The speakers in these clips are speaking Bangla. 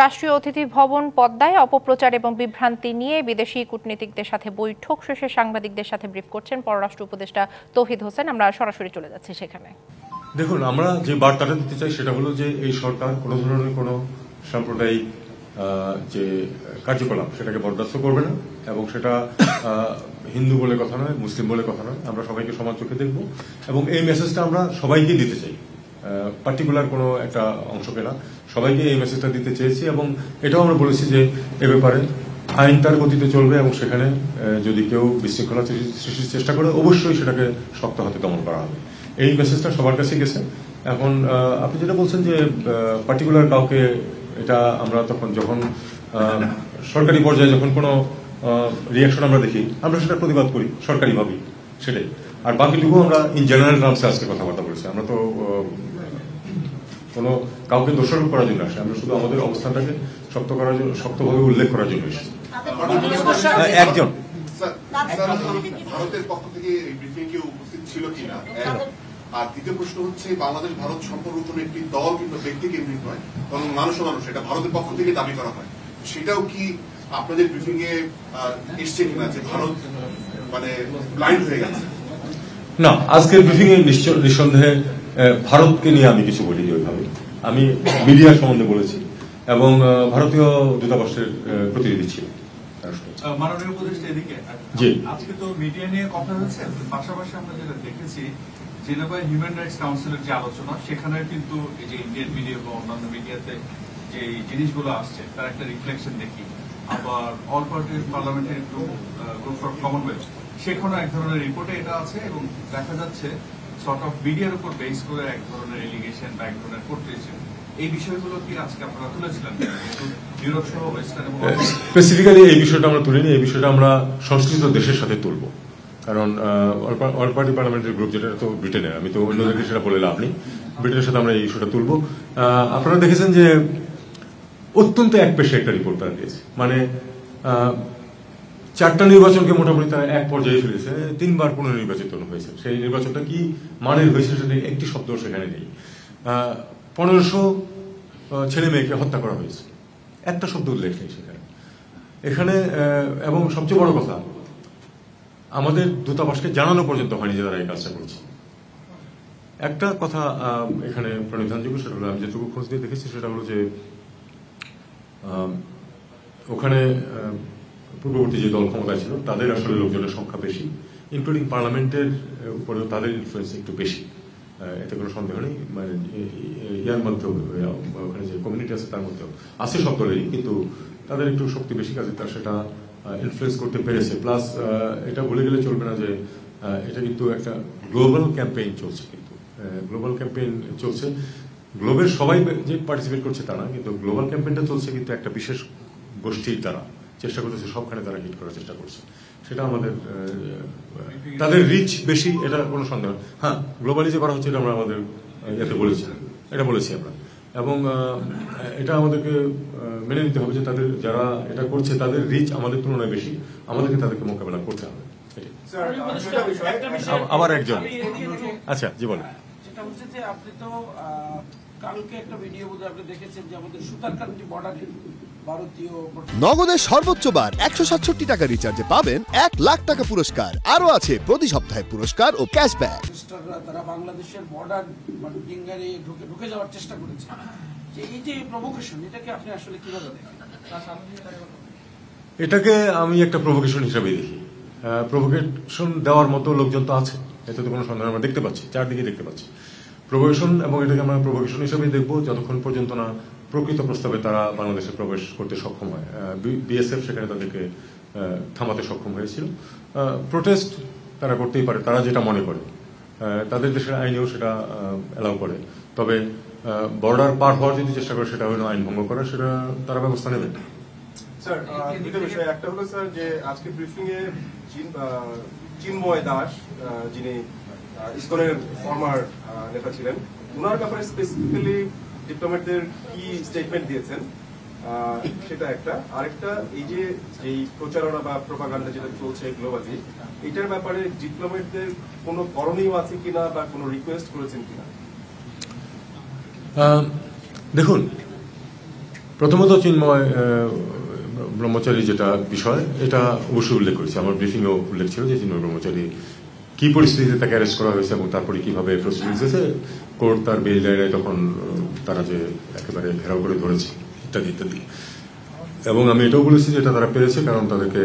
রাষ্ট্রীয় অতিথি ভবন পদ্মায় অপপ্রচার এবং বিভ্রান্তি নিয়ে বিদেশি কূটনীতিকদের সাথে বৈঠক শেষে সাংবাদিকদের সাথে ব্রিফ করছেন পররাষ্ট্র উপদেষ্টা তৌহিদ হোসেন। আমরা সরাসরি চলে যাচ্ছি সেখানে। দেখুন, আমরা যে বার্তাটা দিতে চাই সেটা হলো যে এই সরকার কোনো ধরনের কোনো সাম্প্রদায়িক যে কার্যকলাপ সেটাকে বরদাস্ত করবে না, এবং সেটা হিন্দু বলে কথা নয়, মুসলিম বলে কথা নয়। আমরা সবাইকে সমান চোখে দেখব এবং এই মেসেজটা আমরা সবাইকে দিতে চাই, পার্টিকুলার কোনো একটা অংশকে না, সবাইকে এই মেসেজটা দিতে চেয়েছি। এবং এটাও আমরা বলেছি যে এ ব্যাপারে আইন তার গতিতে চলবে এবং সেখানে যদি কেউ বিশৃঙ্খলা সৃষ্টির চেষ্টা করে অবশ্যই সেটাকে শক্ত হাতে দমন করা হবে। এই মেসেজটা সবার কাছে গেছে। এখন আপনি যেটা বলছেন যে পার্টিকুলার কাউকে, এটা আমরা যখন সরকারি পর্যায়ে যখন কোনো রিয়াকশন আমরা দেখি, আমরা সেটা প্রতিবাদ করি সরকারিভাবেই, সেটাই। আর বাকিটুকু আমরা ইন জেনারেল টার্মসে আজকে কথাবার্তা বলেছি। আমরা তো কোনো কাউকে দোষারোপ করার জন্য আসে, আমরা শুধু আমাদের অবস্থানটাকে শক্তভাবে উল্লেখ করার জন্য এসেছি। একজন ভারতের পক্ষ থেকে এই ব্রিফিং এ উপস্থিত ছিল কিনা, আর দ্বিতীয় প্রশ্ন হচ্ছে বাংলাদেশ ভারত সম্পর্ক কোনো একটি দল কিংবা ব্যক্তি কেন্দ্রিক নয়, বরং মানুষ এটা ভারতের পক্ষ থেকে দাবি করা হয়। সেটাও কি আপনাদের ব্রিফিং এ এসছে কিনা যে ভারত মানে ব্লাইন্ড হয়ে গেছে? না, আজকের ব্রিফিং এ নিঃসন্দেহে ভারতকে নিয়ে আমি কিছু বলিনি ওইভাবে। আমি মিডিয়ার সম্বন্ধে বলেছি এবং ভারতীয় দূতাবাসের প্রতিনিধি ছিল। মাননীয় উপদেষ্টা, এদিকে আজকে তো মিডিয়া নিয়ে কথা হয়েছে, পাশাপাশি আমরা যেটা দেখেছি জেনেভায় হিউম্যান রাইটস কাউন্সিলের যে আলোচনা, সেখানে কিন্তু এই যে ইন্ডিয়ান মিডিয়া বা অন্যান্য মিডিয়াতে যে জিনিসগুলো আসছে তার একটা রিফ্লেকশন দেখি। আবার all party parliamentary group for Commonwealth, সেখানে এক ধরনের রিপোর্টে এটা আছে এবং দেখা যাচ্ছে সর্ট অফ মিডিয়ার উপর বেস করে এক ধরনের এলিগেশন বা এক ধরনের করতেছে। এই বিষয়গুলো কি আজকে আপনারা তুলেছিলেন? ইউরোপ সহ ওয়েস্টার্ন এবং স্পেসিফিক্যালি এই বিষয়টা আমরা তুলিনি। এই বিষয়টা আমরা সংশ্লিষ্ট দেশের সাথে তুলব, কারণ অল পার্টি পার্লামেন্টারি গ্রুপ যেটা তো ব্রিটেনের, আমি তো অন্যদেরকে সেটা বলে লাভ নেই। ব্রিটেনের সাথে আমরা এই ইস্যুটা তুলব। আপনারা দেখেছেন যে অত্যন্ত একপেশে একটা রিপোর্ট তারা দিয়েছে, মানে 4টা নির্বাচনকে মোটামুটি তারা এক পর্যায়ে ফেলেছে। 3বার পুনর্নির্বাচিত হয়েছে। সেই নির্বাচনটা কি মানের হয়েছে সেটা একটি শব্দ সেখানে নেই। 1500 ছেলে মেয়েকে হত্যা করা হয়েছে, একটা শব্দ উল্লেখ নেই সেখানে এখানে। এবং সবচেয়ে বড় কথা, আমাদের দূতাবাসকে জানানো পর্যন্ত হয়নি যে তারা এই কাজটা করছে। একটা কথা এখানে প্রণিধানযোগ্য, সেটা হলো আমি যেটুকু খোঁজ দিয়ে দেখেছি সেটা হলো যে ওখানে পূর্ববর্তী যে দল ক্ষমতায় ছিল তাদের আসলে লোকজনের সংখ্যা বেশি, ইনক্লুডিং পার্লামেন্টের উপরেও তাদের ইনফ্লুয়েন্স একটু বেশি, এতে কোনো সন্দেহ নেই। মানে ইয়ার মধ্যেও ওখানে যে কমিউনিটি আছে তার মধ্যেও আছে সব দলেরই, কিন্তু তাদের একটু শক্তি বেশি, কাজে তার সেটা ইনফ্লুয়েন্স করতে পেরেছে। প্লাস এটা বলে গেলে চলবে না যে এটা কিন্তু একটা গ্লোবাল ক্যাম্পেইন চলছে, কিন্তু গ্লোবাল ক্যাম্পেইন চলছে, গ্লোবের সবাই যে পার্টিসিপেট করছে তা না, কিন্তু গ্লোবাল ক্যাম্পেইনটা চলছে কিন্তু একটা বিশেষ গোষ্ঠীর দ্বারা চেষ্টা করতেছে, সবখানে তারা হিট করার চেষ্টা করছে। সেটা আমাদের তাদের রিচ বেশি, এটা কোনো সন্দেহ। হ্যাঁ, গ্লোবালি যে করা হচ্ছে এটা আমরা আমাদের এতে বলেছি, এটা বলেছি আমরা, এবং এটা আমাদেরকে মেনে নিতে হবে যে তাদের যারা এটা করছে তাদের রিচ আমাদের তুলনায় বেশি, আমাদেরকে তাদেরকে মোকাবেলা করতে হবে। আবার একজন, আচ্ছা জি বলেন। আপনি তো কালকে একটা ভিডিও বোধহয় আপনি দেখেছেন যে আমাদের সুতারকান্দি বর্ডারে নগদের সর্বোচ্চ বার 167 টাকা রিচার্জে পাবেন 1 লাখ টাকা পুরস্কার। আরো আছে প্রতি সপ্তাহে পুরস্কার ও ক্যাশব্যাক। তারা বাংলাদেশের বর্ডার ডিঙ্গারে ঢুকে যাওয়ার চেষ্টা করেছে, যে এই যে প্রভোকেশন, এটাকে আপনি আসলে কিভাবে দেখেন? এটাকে আমি একটা প্রভোকেশন হিসাবে দেখি। প্রভোকেশন দেওয়ার মতো লোকজন তো আছে, এতে তো কোনো সন্দেহ আমরা দেখতে পাচ্ছি, চারদিকে দেখতে পাচ্ছি প্রভোকেশন, এবং এটাকে আমরা প্রভোকেশন হিসাবেই দেখবো যতক্ষণ পর্যন্ত না প্রকৃত প্রস্তাবে তারা বাংলাদেশে প্রবেশ করতে সক্ষম হয়। বিএসএফ সেখানে তাদেরকে থামাতে সক্ষম হয়েছিল। প্রোটেস্ট তারা করতেই পারে, তারা যেটা মনে করে, তাদের দেশের আইনেও সেটা অ্যালাউ করে। তবে বর্ডার পার হওয়ার যদি চেষ্টা করে সেটা হলো আইন ভঙ্গ করা, সেটা তারা ব্যবস্থা নেবেন। স্যার, দুটো বিষয়। একটা হলো স্যার যে আজকে ব্রিফিং এ চিন্ময় দাস, যিনি ইসকনের ফর্মার নেতা ছিলেন, ওনার ব্যাপারে স্পেসিফিক্যালি ডিপ্লোম্যাটদের কি স্টেটমেন্ট দিয়েছেন সেটা একটা। আরেকটা, এই যে প্রচারণা বা প্রোপাগান্ডা যেটা চলছে গ্লোবালি, এটার ব্যাপারে ডিপ্লোম্যাটদের কোনো করণীয় আছে কিনা বা কোনো রিকোয়েস্ট করেছেন কিনা? দেখুন, প্রথমত চিন্ময় ব্রহ্মচারী যেটা বিষয় এটা অবশ্যই উল্লেখ করেছে, আমার ব্রিফিংও উল্লেখ ছিল যে চিন্ময় ব্রহ্মচারী কি পরিস্থিতিতে তাকে অ্যারেস্ট করা হয়েছে এবং তারপরে কিভাবে প্রসিডিংস হয়েছে, কোর্ট তার বেল দেয় তখন তারা যে একেবারে ঘেরাও করে ধরেছে ইত্যাদি ইত্যাদি। এবং আমি এটাও বলেছি যে এটা তারা পেরেছে কারণ তাদেরকে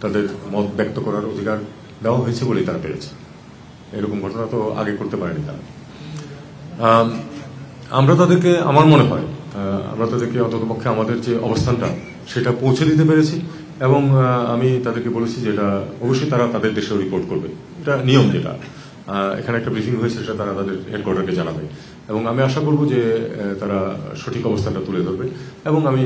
তাদের মত ব্যক্ত করার অধিকার দেওয়া হয়েছে বলেই তারা পেরেছে। এরকম ঘটনা তো আগে করতে পারেনি তারা। আমরা তাদেরকে, আমার মনে হয় আমরা তাদেরকে অন্ততপক্ষে আমাদের যে অবস্থানটা সেটা পৌঁছে দিতে পেরেছি এবং আমি তাদেরকে বলেছি যে এটা অবশ্যই তারা তাদের দেশেও রিপোর্ট করবে, এটা নিয়ম। যেটা এখানে একটা ব্রিফিং হয়েছে সেটা তারা তাদের হেডকোয়ার্টারকে জানাবে এবং আমি আশা করব যে তারা সঠিক অবস্থানটা তুলে ধরবে এবং আমি